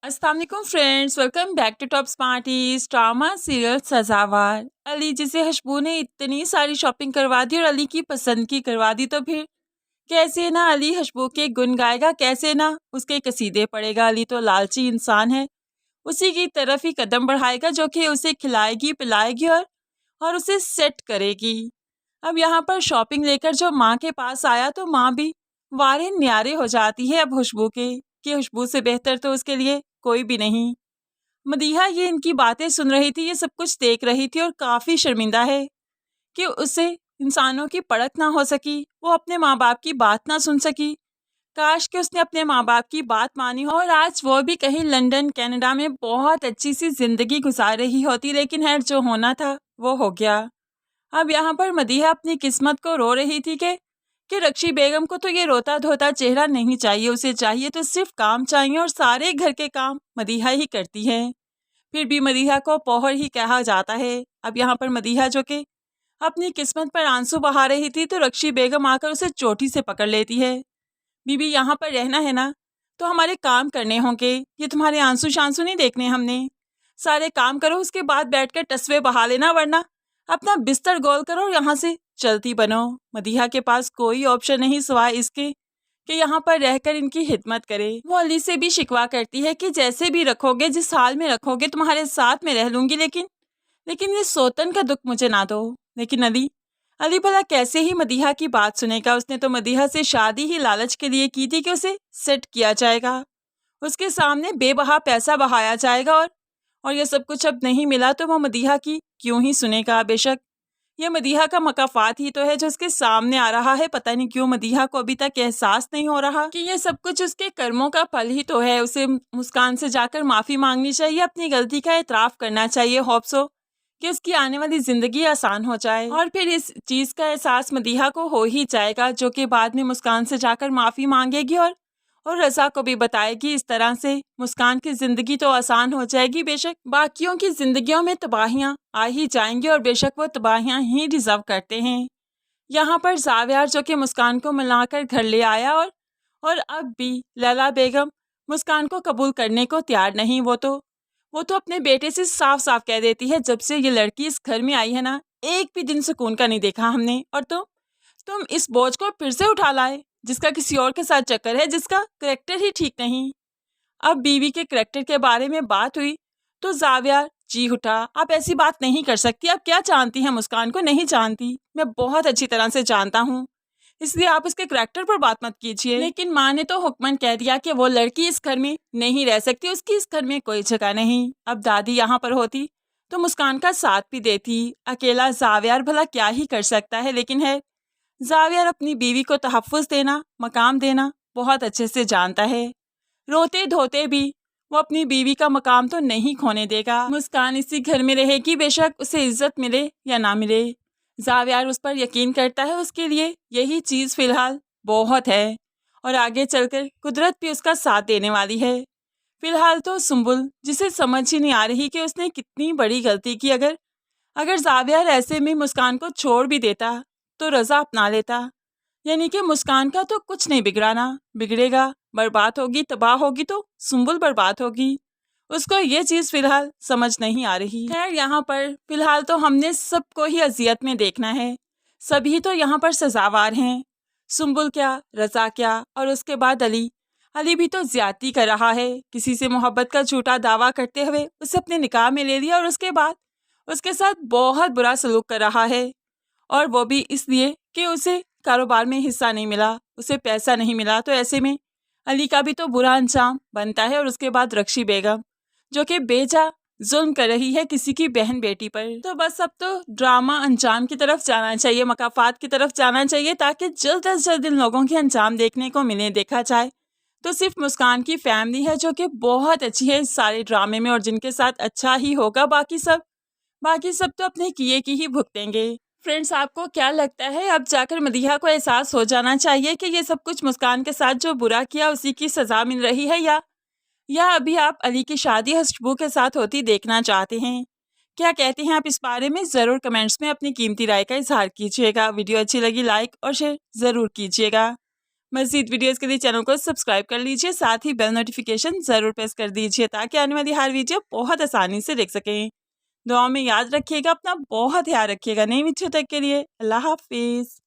अस्सलाम वालेकुम friends, welcome back to top smarties. Drama serial Sazawar. Ali जिसे खुशबू ने इतनी सारी शॉपिंग करवा दी और अली की पसंद की करवा दी, तो फिर कैसे ना अली खुशबू के गुण गाएगा, कैसे ना उसके कसीदे पड़ेगा। अली तो लालची इंसान है, उसी की तरफ ही कदम बढ़ाएगा जो कि उसे खिलाएगी पिलाएगी और उसे सेट करेगी। अब यहाँ पर शॉपिंग लेकर जो माँ के पास आया तो माँ भी वारे न्यारे हो जाती है अब खुशबू के, कि खुशबू से बेहतर तो उसके लिए कोई भी नहीं। मदीहा ये इनकी बातें सुन रही थी, ये सब कुछ देख रही थी और काफ़ी शर्मिंदा है कि उसे इंसानों की परख ना हो सकी, वो अपने माँ बाप की बात ना सुन सकी। काश कि उसने अपने माँ बाप की बात मानी हो और आज वो भी कहीं लंदन कनाडा में बहुत अच्छी सी ज़िंदगी गुजार रही होती, लेकिन खैर जो होना था वो हो गया। अब यहाँ पर मदीहा अपनी किस्मत को रो रही थी कि रक्षी बेगम को तो ये रोता धोता चेहरा नहीं चाहिए, उसे चाहिए तो सिर्फ काम चाहिए और सारे घर के काम मदीहा ही करती है। फिर भी मदीहा को पौहर ही कहा जाता है। अब यहाँ पर मदीहा जो कि अपनी किस्मत पर आंसू बहा रही थी तो रक्षी बेगम आकर उसे चोटी से पकड़ लेती है। बीबी यहाँ पर रहना है ना तो हमारे काम करने होंगे, ये तुम्हारे आंसू शांसू नहीं देखने हमने। सारे काम करो, उसके बाद बैठकर टसवे बहा लेना, वरना अपना बिस्तर गोल करो और यहाँ से चलती बनो। मदीहा के पास कोई ऑप्शन नहीं सिवाय इसके कि यहाँ पर रहकर इनकी खिदमत करे। वो अली से भी शिकवा करती है कि जैसे भी रखोगे, जिस हाल में रखोगे, तुम्हारे साथ में रह लूंगी, लेकिन ये सोतन का दुख मुझे ना दो। लेकिन अली अली भला कैसे ही मदीहा की बात सुनेगा। उसने तो मदीहा से शादी ही लालच के लिए की थी कि उसे सेट किया जाएगा, उसके सामने बेबहा पैसा बहाया जाएगा और ये सब कुछ अब नहीं मिला तो वो मदीहा की क्यों ही सुनेगा। बेशक ये मदीहा का मकाफात ही तो है जो उसके सामने आ रहा है। पता नहीं क्यों मदीहा को अभी तक एहसास नहीं हो रहा कि ये सब कुछ उसके कर्मों का फल ही तो है। उसे मुस्कान से जाकर माफ़ी मांगनी चाहिए, अपनी गलती का एतराफ़ करना चाहिए, होप्स हो कि उसकी आने वाली ज़िंदगी आसान हो जाए। और फिर इस चीज़ का एहसास मदीहा को हो ही जाएगा, जो कि बाद में मुस्कान से जाकर माफ़ी मांगेगी और रज़ा को भी बताएगी। इस तरह से मुस्कान की ज़िंदगी तो आसान हो जाएगी। बेशक बाकियों की ज़िंदगियों में तबाहियाँ आ ही जाएंगी और बेशक वो तबाहियाँ ही डिज़र्व करते हैं। यहाँ पर जावियार जो कि मुस्कान को मिलाकर घर ले आया और अब भी लैला बेगम मुस्कान को कबूल करने को तैयार नहीं। वो तो अपने बेटे से साफ साफ कह देती है, जब से ये लड़की इस घर में आई है ना, एक भी दिन सुकून का नहीं देखा हमने, और तुम इस बोझ को फिर से उठा लाए, जिसका किसी और के साथ चक्कर है, जिसका करेक्टर ही ठीक नहीं। अब बीवी के करेक्टर के बारे में बात हुई तो जाविया जी उठा, आप ऐसी बात नहीं कर सकती, आप क्या जानती हैं मुस्कान को? नहीं जानती, मैं बहुत अच्छी तरह से जानता हूँ, इसलिए आप इसके करेक्टर पर बात मत कीजिए। लेकिन माँ ने तो हुक्मन कह दिया कि वो लड़की इस घर में नहीं रह सकती, उसकी इस घर में कोई जगह नहीं। अब दादी यहाँ पर होती तो मुस्कान का साथ भी देती, अकेला जावियार भला क्या ही कर सकता है। लेकिन है, जावियार अपनी बीवी को तहफ़्फ़ुज़ देना, मकाम देना बहुत अच्छे से जानता है। रोते धोते भी वो अपनी बीवी का मकाम तो नहीं खोने देगा। मुस्कान इसी घर में रहेगी, बेशक उसे इज्जत मिले या ना मिले। जावियार उस पर यकीन करता है, उसके लिए यही चीज़ फ़िलहाल बहुत है और आगे चलकर कुदरत भी उसका साथ देने वाली है। फ़िलहाल तो सुंबुल, जिसे समझ ही नहीं आ रही कि उसने कितनी बड़ी गलती की। अगर जावियार ऐसे में मुस्कान को छोड़ भी देता तो रज़ा अपना लेता, यानी कि मुस्कान का तो कुछ नहीं बिगड़ाना, बिगड़ेगा, बर्बाद होगी, तबाह होगी तो सुंबुल बर्बाद होगी। उसको ये चीज़ फ़िलहाल समझ नहीं आ रही। खैर यहाँ पर फ़िलहाल तो हमने सबको ही अजियत में देखना है, सभी तो यहाँ पर सजावार हैं, सुंबुल क्या, रज़ा क्या, और उसके बाद अली भी तो ज़्यादती कर रहा है। किसी से मोहब्बत का झूठा दावा करते हुए उसे अपने निकाह में ले लिया और उसके बाद उसके साथ बहुत बुरा सलूक कर रहा है, और वो भी इसलिए कि उसे कारोबार में हिस्सा नहीं मिला, उसे पैसा नहीं मिला। तो ऐसे में अली का भी तो बुरा अंजाम बनता है। और उसके बाद रक्षी बेगम जो कि बेजा जुल्म कर रही है किसी की बहन बेटी पर। तो बस अब तो ड्रामा अंजाम की तरफ जाना चाहिए, मकाफात की तरफ जाना चाहिए, ताकि जल्द अज जल्द इन लोगों के अंजाम देखने को मिले। देखा जाए तो सिर्फ मुस्कान की फैमिली है जो कि बहुत अच्छी है इस सारे ड्रामे में और जिनके साथ अच्छा ही होगा, बाकी सब तो अपने किए की ही भुगतेंगे। फ्रेंड्स, आपको क्या लगता है, अब जाकर मदीहा को एहसास हो जाना चाहिए कि ये सब कुछ मुस्कान के साथ जो बुरा किया उसी की सज़ा मिल रही है, या अभी आप अली की शादी खुशबू के साथ होती देखना चाहते हैं? क्या कहते हैं आप इस बारे में? ज़रूर कमेंट्स में अपनी कीमती राय का इजहार कीजिएगा। वीडियो अच्छी लगी लाइक और शेयर ज़रूर कीजिएगा। मज़ीद वीडियोस के लिए चैनल को सब्सक्राइब कर लीजिए, साथ ही बेल नोटिफिकेशन ज़रूर प्रेस कर दीजिए ताकि आने वाली हर वीडियो बहुत आसानी से देख सकें। दुआ में याद रखिएगा, अपना बहुत ध्यान रखिएगा। नई वीडियो तक के लिए अल्लाह हाफिज़।